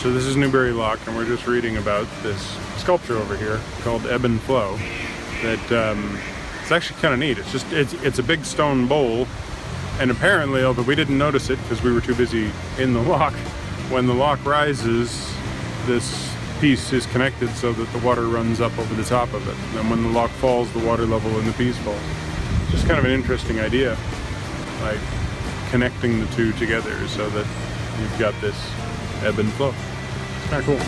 So this is Newbury Lock, and we're just reading about this sculpture over here called Ebb and Flow. That it's actually kind of neat. It's a big stone bowl, and apparently, although we didn't notice it because we were too busy in the lock, when the lock rises, this piece is connected so that the water runs up over the top of it. And when the lock falls, the water level in the piece falls. Just kind of an interesting idea, like connecting the two together so that you've got this ebb and flow. It's kind of cool.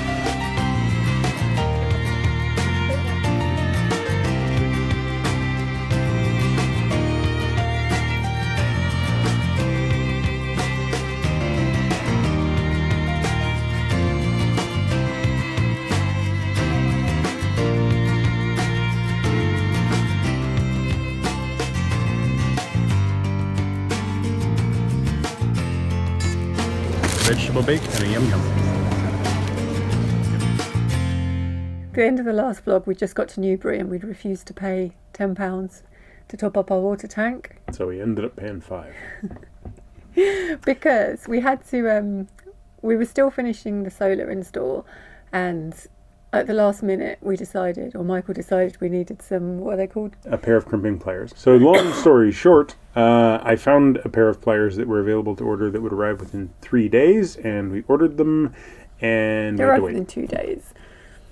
Vegetable bake and a yum yum. At the end of the last vlog, we just got to Newbury and we'd refused to pay £10 to top up our water tank. So we ended up paying $5. Because we had to, we were still finishing the solar install, and at the last minute we decided, or Michael decided, we needed some, what are they called? A pair of crimping pliers. So long story short, I found a pair of pliers that were available to order that would arrive within 3 days, and we ordered them, and They arrived within 2 days.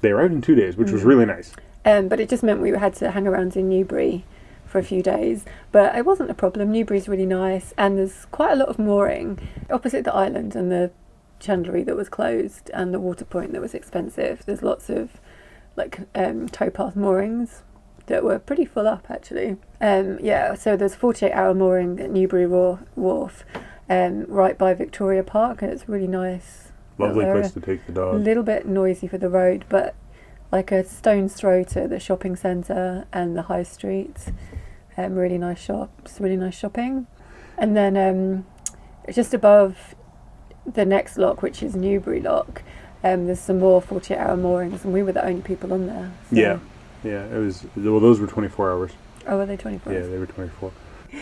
They arrived in 2 days, which was really nice. But it just meant we had to hang around in Newbury for a few days. But it wasn't a problem. Newbury's really nice, and there's quite a lot of mooring opposite the island and the chandlery that was closed and the water point that was expensive. There's lots of towpath moorings that were pretty full up actually. So there's a 48-hour mooring at Newbury Wharf, right by Victoria Park, and it's really nice. Lovely place to take the dog. A little bit noisy for the road, but like a stone's throw to the shopping centre and the high street. Really nice shops, really nice shopping. And then just above the next lock, which is Newbury Lock, there's some more 48-hour moorings, and we were the only people on there. So. Yeah, it was. Well, those were 24 hours. Oh, were they 24? Yeah, they were 24.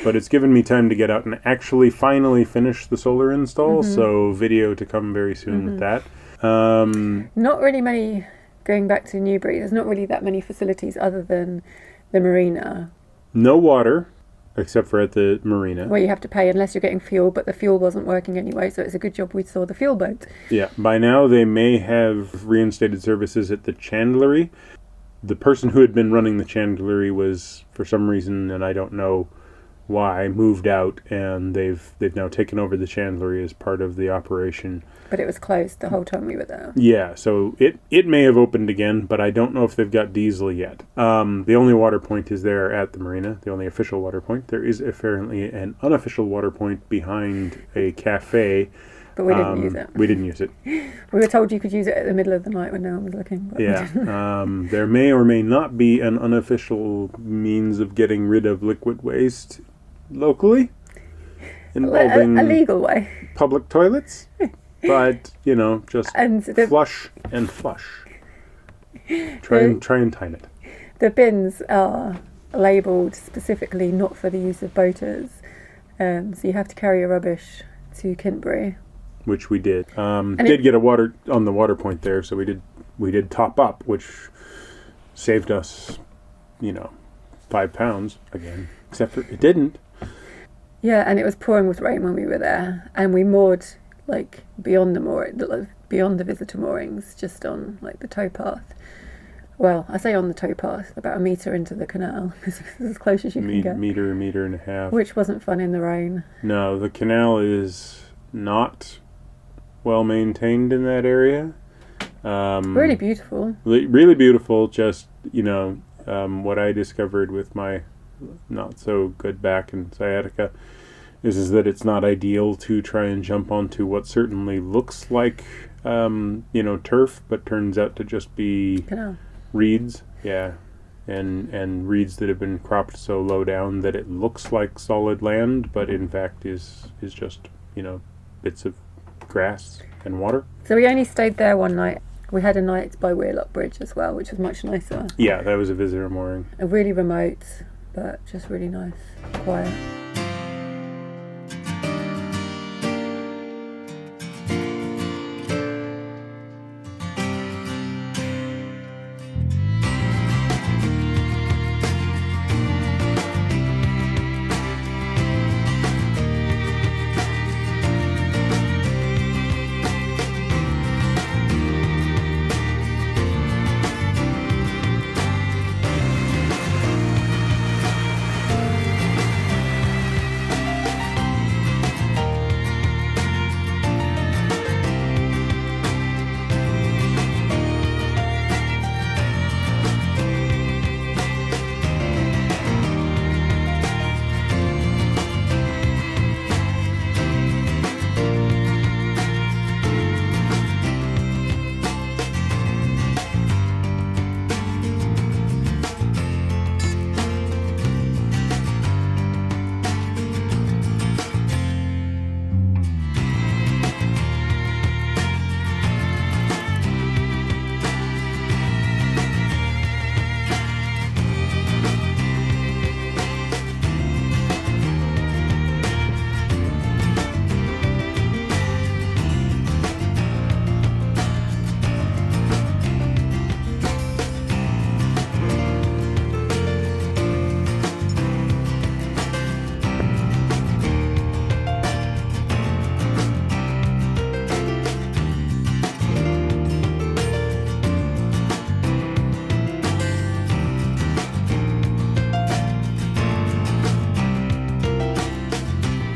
But it's given me time to get out and actually finally finish the solar install, so video to come very soon with that. Not really many, going back to Newbury, there's not really that many facilities other than the marina. No water, except for at the marina. Where you have to pay unless you're getting fuel, but the fuel wasn't working anyway, so it's a good job we saw the fuel boat. Yeah, by now they may have reinstated services at the chandlery. The person who had been running the chandlery was, for some reason, and I don't know why, moved out, and they've now taken over the chandlery as part of the operation. But it was closed the whole time we were there. Yeah, so it may have opened again, but I don't know if they've got diesel yet. The only water point is there at the marina, the only official water point. There is apparently an unofficial water point behind a cafe. But we didn't use it. We didn't use it. We were told you could use it at the middle of the night when no one was looking. But yeah. There may or may not be an unofficial means of getting rid of liquid waste locally involving a legal way. Public toilets. But, just flush and flush. Try and time it. The bins are labelled specifically not for the use of boaters. So you have to carry your rubbish to Kintbury. Which we did. Did get a water on the water point there, so we did top up, which saved us, £5 again. Except for it didn't. Yeah, and it was pouring with rain when we were there, and we moored beyond the visitor moorings, just on the towpath. Well, I say on the towpath, about a metre into the canal, because it's as close as you can get. Metre and a half. Which wasn't fun in the rain. No, the canal is not well maintained in that area. Really beautiful. Really beautiful, just, what I discovered with my not so good back and sciatica is that it's not ideal to try and jump onto what certainly looks like turf, but turns out to just be reeds. Yeah, and reeds that have been cropped so low down that it looks like solid land, but in fact is just bits of grass and water. So we only stayed there one night. We had a night by Weirlock Bridge as well, which was much nicer. Yeah, that was a visitor mooring. A really remote, but just really nice, quiet.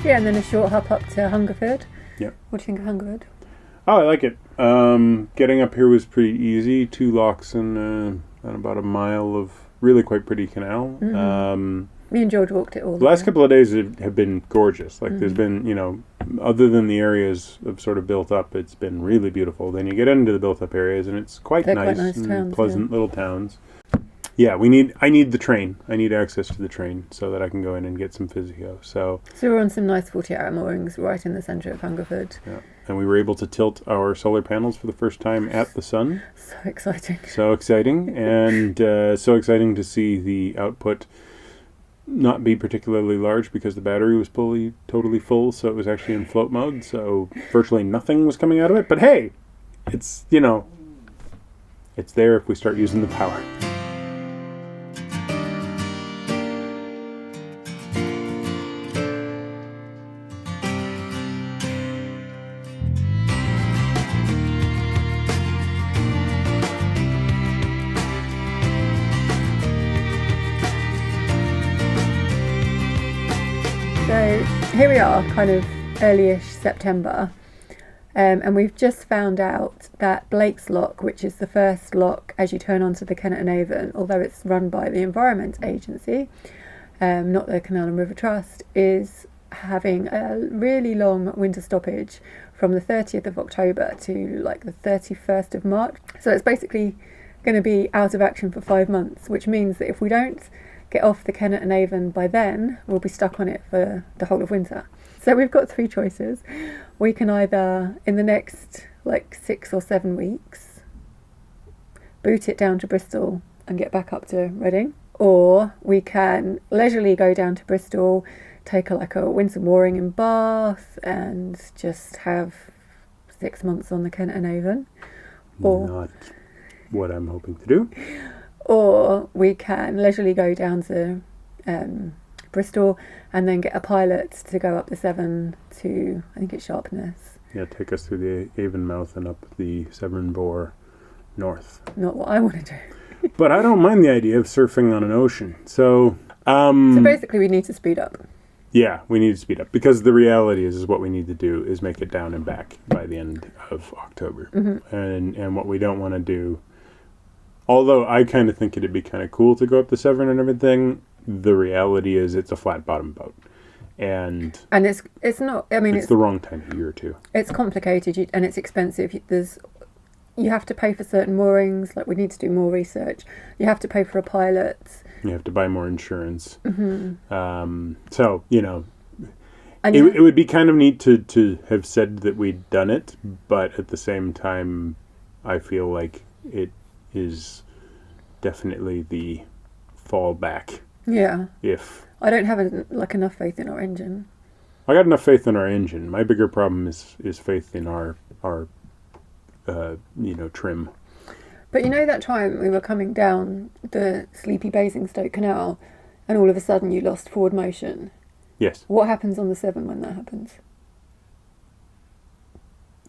Yeah, and then a short hop up to Hungerford. Yeah. What do you think of Hungerford? Oh, I like it. Getting up here was pretty easy. 2 locks and about a mile of really quite pretty canal. Mm-hmm. Me and George walked it all. The last couple of days have been gorgeous. Like there's been, other than the areas of sort of built up, it's been really beautiful. Then you get into the built up areas and it's quite nice and towns, pleasant little towns. Yeah, I need the train. I need access to the train so that I can go in and get some physio. So we're on some nice 40-hour moorings right in the centre of Hungerford. Yeah, and we were able to tilt our solar panels for the first time at the sun. So exciting. So exciting, and so exciting to see the output not be particularly large because the battery was totally full, so it was actually in float mode, so virtually nothing was coming out of it. But hey, it's, it's there if we start using the power. So here we are, kind of early-ish September, and we've just found out that Blake's Lock, which is the first lock as you turn onto the Kennet and Avon, although it's run by the Environment Agency, not the Canal and River Trust, is having a really long winter stoppage from the 30th of October to like the 31st of March. So it's basically going to be out of action for 5 months, which means that if we don't get off the Kennet and Avon by then, we'll be stuck on it for the whole of winter. So we've got 3 choices. We can either, in the next 6 or 7 weeks, boot it down to Bristol and get back up to Reading, or we can leisurely go down to Bristol, take a winter mooring in Bath, and just have 6 months on the Kennet and Avon. Or not what I'm hoping to do. Or we can leisurely go down to Bristol and then get a pilot to go up the Severn to, I think it's Sharpness. Yeah, take us through the Avonmouth and up the Severn Bore north. Not what I want to do. But I don't mind the idea of surfing on an ocean. So basically we need to speed up. Yeah, we need to speed up because the reality is what we need to do is make it down and back by the end of October. Mm-hmm. And what we don't want to do, although I kind of think it'd be kind of cool to go up the Severn and everything, the reality is it's a flat bottom boat. And it's not, I mean... It's the wrong time of year too. It's complicated and it's expensive. You have to pay for certain moorings, we need to do more research. You have to pay for a pilot. You have to buy more insurance. Mm-hmm. So, it would be kind of neat to have said that we'd done it, but at the same time, I feel like it is definitely the fallback. Yeah. If I don't have enough faith in our engine. I got enough faith in our engine. My bigger problem is faith in our trim. But that time we were coming down the Sleepy Basingstoke Canal and all of a sudden you lost forward motion? Yes. What happens on the Severn when that happens?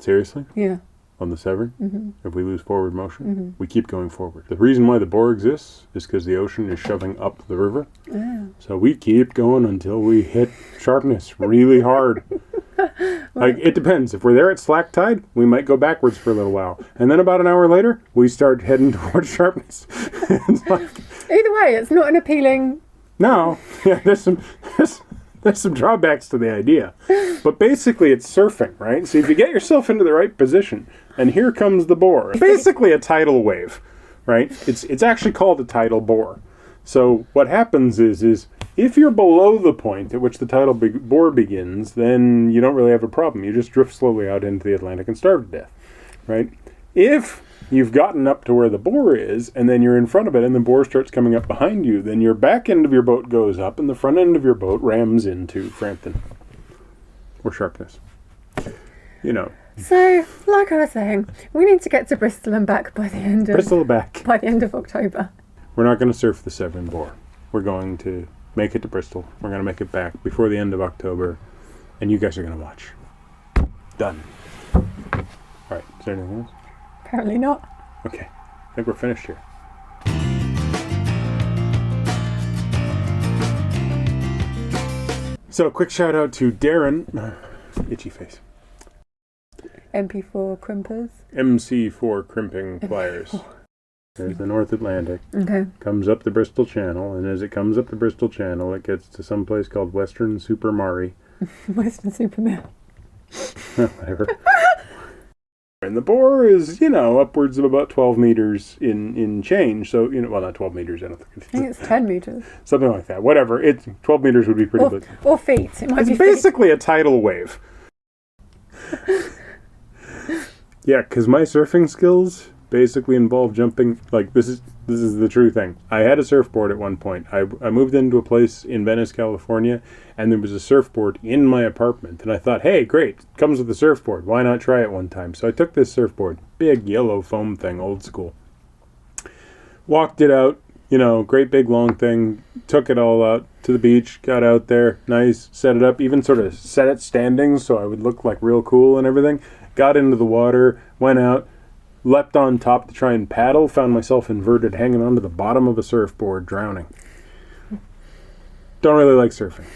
Seriously? Yeah. On the Severn? Mm-hmm. If we lose forward motion, mm-hmm. we keep going forward. The reason why the bore exists is because the ocean is shoving up the river. Yeah. So we keep going until we hit sharpness really hard. It depends. If we're there at slack tide, we might go backwards for a little while. And then about an hour later, we start heading towards sharpness. Either way, it's not an appealing... No. Yeah, there's some drawbacks to the idea. But basically, it's surfing, right? So if you get yourself into the right position, and here comes the bore. It's basically a tidal wave, right? It's actually called a tidal bore. So what happens is if you're below the point at which the tidal bore begins, then you don't really have a problem. You just drift slowly out into the Atlantic and starve to death, right? If you've gotten up to where the bore is, and then you're in front of it, and the bore starts coming up behind you, then your back end of your boat goes up, and the front end of your boat rams into Frampton. Or Sharpness. So, like I was saying, we need to get to Bristol and back by the end of October. We're not going to surf the Severn Bore. We're going to make it to Bristol. We're going to make it back before the end of October, and you guys are going to watch. Done. All right. Is there anything else? Apparently not. Okay. I think we're finished here. So, quick shout out to Darren, itchy face, MP4 crimpers. MC4 crimping pliers. There's the North Atlantic. Okay. Comes up the Bristol Channel, and as it comes up the Bristol Channel, it gets to some place called Western Supermare. Western Superman. Whatever. And the bore is, upwards of about 12 meters in change. So, well, not 12 meters, I don't think. I think it's 10 meters. Something like that. Whatever. 12 meters would be pretty big. Or feet. It might be It's basically a tidal wave. Yeah, because my surfing skills basically involve jumping. Like, this is the true thing. I had a surfboard at one point. I moved into a place in Venice, California, and there was a surfboard in my apartment. And I thought, hey, great, it comes with a surfboard. Why not try it one time? So I took this surfboard, big yellow foam thing, old school. Walked it out, great big long thing. Took it all out to the beach, got out there, nice, set it up, even sort of set it standing so I would look like real cool and everything. Got into the water, went out, leapt on top to try and paddle, found myself inverted, hanging onto the bottom of a surfboard, drowning. Don't really like surfing.